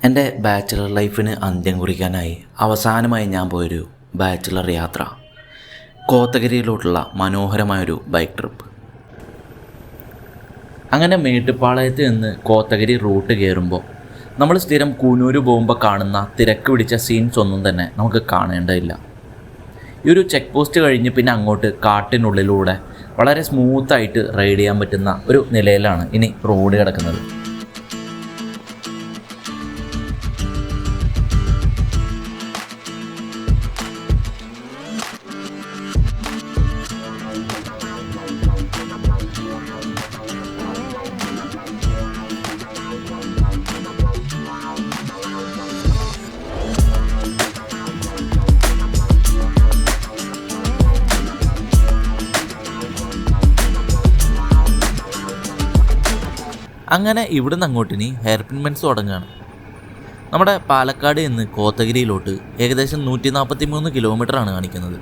എൻ്റെ ബാച്ചിലർ ലൈഫിന് അന്ത്യം കുറിക്കാനായി അവസാനമായി ഞാൻ പോയൊരു ബാച്ചിലർ യാത്ര കോത്തഗിരിയിലോട്ടുള്ള മനോഹരമായൊരു ബൈക്ക് ട്രിപ്പ്. അങ്ങനെ മേട്ടുപ്പാളയത്ത് നിന്ന് കോത്തഗിരി റൂട്ട് കയറുമ്പോൾ നമ്മൾ സ്ഥിരം കൂനൂര് പോകുമ്പോൾ കാണുന്ന തിരക്ക് പിടിച്ച സീൻസ് ഒന്നും തന്നെ നമുക്ക് കാണേണ്ടതില്ല. ഈ ഒരു ചെക്ക് പോസ്റ്റ് കഴിഞ്ഞ് പിന്നെ അങ്ങോട്ട് കാട്ടിനുള്ളിലൂടെ വളരെ സ്മൂത്തായിട്ട് റൈഡ് ചെയ്യാൻ പറ്റുന്ന ഒരു നിലയിലാണ് ഇനി റോഡ് കിടക്കുന്നത്. അങ്ങനെ ഇവിടുന്ന് അങ്ങോട്ടിനി ഹെയർ പിൻ ബെൻസ് തുടങ്ങുകയാണ്. നമ്മുടെ പാലക്കാട് നിന്ന് കോത്തഗിരിയിലോട്ട് ഏകദേശം 143 കിലോമീറ്ററാണ് കാണിക്കുന്നത്.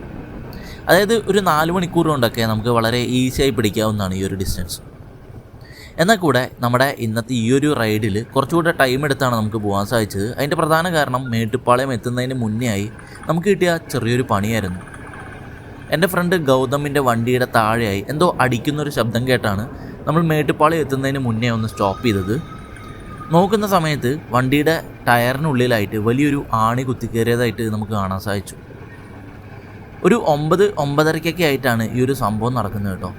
അതായത് ഒരു 4 മണിക്കൂർ കൊണ്ടൊക്കെ നമുക്ക് വളരെ ഈസിയായി പിടിക്കാവുന്നതാണ് ഈ ഒരു ഡിസ്റ്റൻസ്. എന്നാൽ കൂടെ നമ്മുടെ ഇന്നത്തെ ഈ ഒരു റൈഡിൽ കുറച്ചുകൂടെ ടൈം എടുത്താണ് നമുക്ക് പോകാൻ സാധിച്ചത്. അതിൻ്റെ പ്രധാന കാരണം മേട്ടുപ്പാളയം എത്തുന്നതിന് മുന്നേ ആയി നമുക്ക് കിട്ടിയ ചെറിയൊരു പണിയായിരുന്നു. എൻ്റെ ഫ്രണ്ട് ഗൗതമിൻ്റെ വണ്ടിയുടെ താഴെയായി എന്തോ അടിക്കുന്നൊരു ശബ്ദം കേട്ടാണ് നമ്മൾ മേട്ടുപ്പാളയം എത്തുന്നതിന് മുന്നേ ഒന്ന് സ്റ്റോപ്പ് ചെയ്തത്. നോക്കുന്ന സമയത്ത് വണ്ടിയുടെ ടയറിനുള്ളിലായിട്ട് വലിയൊരു ആണി കുത്തിക്കയറിയതായിട്ട് നമുക്ക് കാണാൻ സാധിച്ചു. ഒരു 9-9:30 ആയിട്ടാണ് ഈ ഒരു സംഭവം നടക്കുന്നത് കേട്ടോ.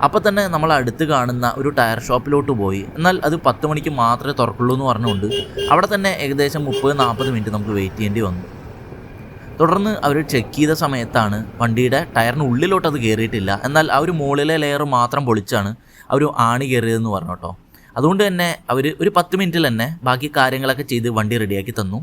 അപ്പോൾ തന്നെ നമ്മൾ അടുത്ത് കാണുന്ന ഒരു ടയർ ഷോപ്പിലോട്ട് പോയി. എന്നാൽ അത് 10 മണിക്ക് മാത്രമേ തുറക്കുള്ളൂ എന്ന് പറഞ്ഞുകൊണ്ട് അവിടെ തന്നെ ഏകദേശം 30-40 മിനിറ്റ് നമുക്ക് വെയിറ്റ് ചെയ്യേണ്ടി വന്നു. തുടർന്ന് അവർ ചെക്ക് ചെയ്ത സമയത്താണ് വണ്ടിയുടെ ടയറിനുള്ളിലോട്ട് അത് കയറിയിട്ടില്ല, എന്നാൽ ആ ഒരു മുകളിലെ ലെയർ മാത്രം പൊളിച്ചാണ് ആ ഒരു ആണി കയറിയതെന്ന് പറഞ്ഞു കേട്ടോ. അതുകൊണ്ട് തന്നെ അവർ ഒരു 10 മിനിറ്റിൽ തന്നെ ബാക്കി കാര്യങ്ങളൊക്കെ ചെയ്ത് വണ്ടി റെഡിയാക്കി തന്നു.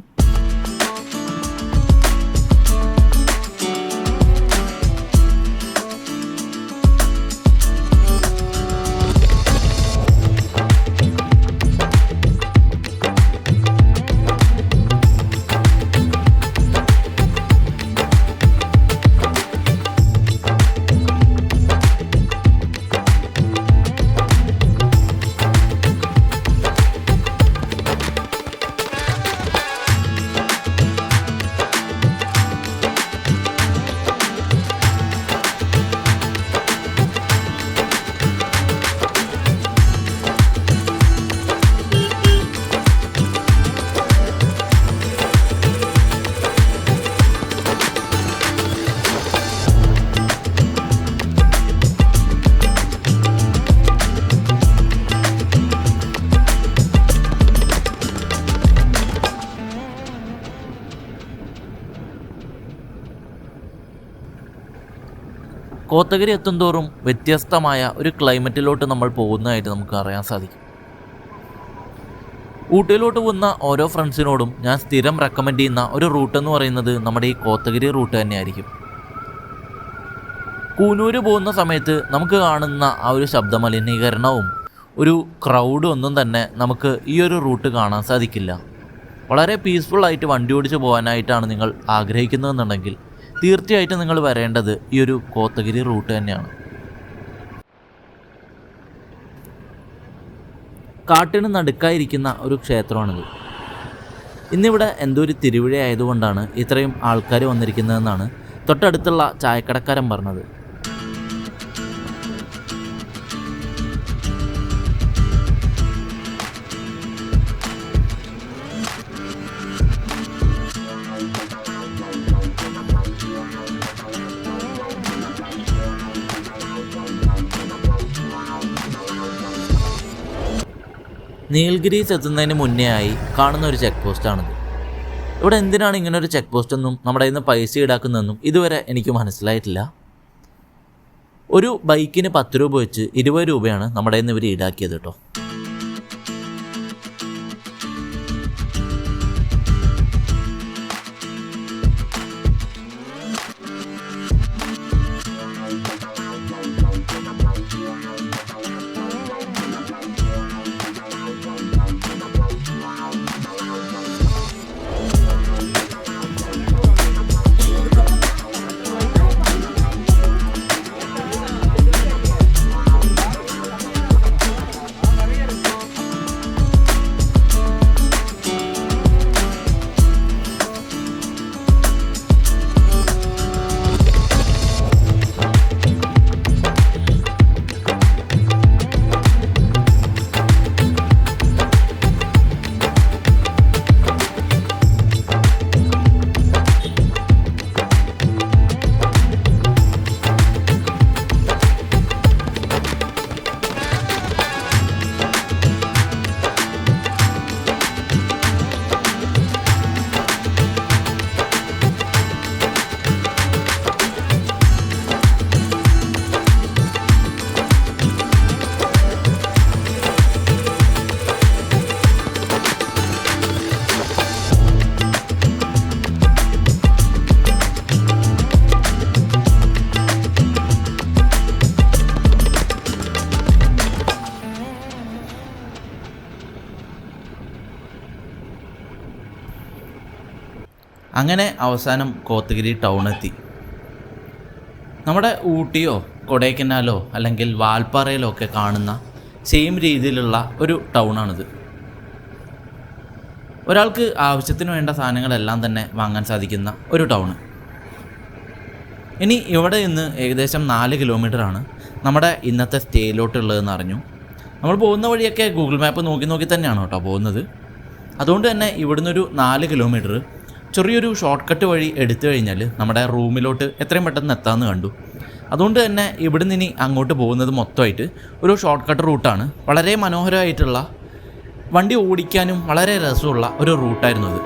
കോത്തഗിരി എത്തുന്തോറും വ്യത്യസ്തമായ ഒരു ക്ലൈമറ്റിലോട്ട് നമ്മൾ പോകുന്നതായിട്ട് നമുക്ക് അറിയാൻ സാധിക്കും. ഊട്ടിയിലോട്ട് പോകുന്ന ഓരോ ഫ്രണ്ട്സിനോടും ഞാൻ സ്ഥിരം റെക്കമെൻഡ് ചെയ്യുന്ന ഒരു റൂട്ടെന്ന് പറയുന്നത് നമ്മുടെ ഈ കോത്തഗിരി റൂട്ട് തന്നെയായിരിക്കും. കൂനൂര് പോകുന്ന സമയത്ത് നമുക്ക് കാണുന്ന ആ ഒരു ശബ്ദമലിനീകരണവും ഒരു ക്രൗഡും ഒന്നും തന്നെ നമുക്ക് ഈ ഒരു റൂട്ട് കാണാൻ സാധിക്കില്ല. വളരെ പീസ്ഫുള്ളായിട്ട് വണ്ടി ഓടിച്ച് പോകാനായിട്ടാണ് നിങ്ങൾ ആഗ്രഹിക്കുന്നതെന്നുണ്ടെങ്കിൽ തീർച്ചയായിട്ടും നിങ്ങൾ വരേണ്ടത് ഈ ഒരു കോത്തഗിരി റൂട്ട് തന്നെയാണ്. കാട്ടിന് നടുക്കായിരിക്കുന്ന ഒരു ക്ഷേത്രമാണിത്. ഇന്നിവിടെ എന്തോ ഒരു തിരുവിഴ ആയതുകൊണ്ടാണ് ഇത്രയും ആൾക്കാർ വന്നിരിക്കുന്നതെന്നാണ് തൊട്ടടുത്തുള്ള ചായക്കടക്കാരൻ പറഞ്ഞത്. നീൽഗിരീസ് എത്തുന്നതിന് മുന്നേ ആയി കാണുന്ന ഒരു ചെക്ക് പോസ്റ്റാണിത്. ഇവിടെ എന്തിനാണ് ഇങ്ങനെ ഒരു ചെക്ക് പോസ്റ്റെന്നും നമ്മുടെ കയ്യിൽ നിന്ന് പൈസ ഈടാക്കുന്നതെന്നും ഇതുവരെ എനിക്ക് മനസ്സിലായിട്ടില്ല. ഒരു ബൈക്കിന് 10 രൂപ വെച്ച് 20 രൂപയാണ് നമ്മുടെ കയ്യിൽ നിന്ന് ഇവർ ഈടാക്കിയത് കേട്ടോ. അങ്ങനെ അവസാനം കോത്തഗിരി ടൗണെത്തി. നമ്മുടെ ഊട്ടിയോ കൊടൈക്കനാലോ അല്ലെങ്കിൽ വാൽപ്പാറയിലോ ഒക്കെ കാണുന്ന സെയിം രീതിയിലുള്ള ഒരു ടൗണാണിത്. ഒരാൾക്ക് ആവശ്യത്തിന് വേണ്ട സാധനങ്ങളെല്ലാം തന്നെ വാങ്ങാൻ സാധിക്കുന്ന ഒരു ടൗണ്. ഇനി ഇവിടെ നിന്ന് ഏകദേശം 4 കിലോമീറ്ററാണ് നമ്മുടെ ഇന്നത്തെ സ്റ്റേയിലോട്ടുള്ളതെന്ന് അറിഞ്ഞു. നമ്മൾ പോകുന്ന വഴിയൊക്കെ ഗൂഗിൾ മാപ്പ് നോക്കി തന്നെയാണ് കേട്ടോ പോകുന്നത്. അതുകൊണ്ട് തന്നെ ഇവിടുന്ന് ഒരു 4 കിലോമീറ്റർ ചെറിയൊരു ഷോർട്ട് കട്ട് വഴി എടുത്തു കഴിഞ്ഞാൽ നമ്മുടെ റൂമിലോട്ട് എത്രയും പെട്ടെന്ന് എത്താമെന്ന് കണ്ടു. അതുകൊണ്ട് തന്നെ ഇവിടുന്ന് ഇനി അങ്ങോട്ട് പോകുന്നത് മൊത്തമായിട്ട് ഒരു ഷോർട്ട് കട്ട് റൂട്ടാണ്. വളരെ മനോഹരമായിട്ടുള്ള, വണ്ടി ഓടിക്കാനും വളരെ രസമുള്ള ഒരു റൂട്ടായിരുന്നു അത്.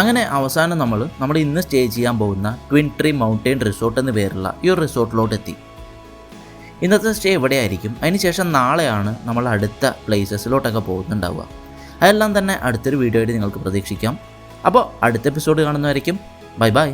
അങ്ങനെ അവസാനം നമ്മൾ ഇന്ന് സ്റ്റേ ചെയ്യാൻ പോകുന്ന ട്വിൻ ട്രീ മൗണ്ടെയിൻ റിസോർട്ട് എന്ന് പേരുള്ള ഈ ഒരു റിസോർട്ടിലോട്ട് എത്തി. ഇന്നത്തെ സ്റ്റേ ഇവിടെ ആയിരിക്കും. അതിനുശേഷം നാളെയാണ് നമ്മൾ അടുത്ത പ്ലേസസിലോട്ടൊക്കെ പോകുന്നുണ്ടാവുക. അതെല്ലാം തന്നെ അടുത്തൊരു വീഡിയോ ആയിട്ട് നിങ്ങൾക്ക് പ്രതീക്ഷിക്കാം. അപ്പോൾ അടുത്ത എപ്പിസോഡ് കാണുന്നതായിരിക്കും. Bye bye.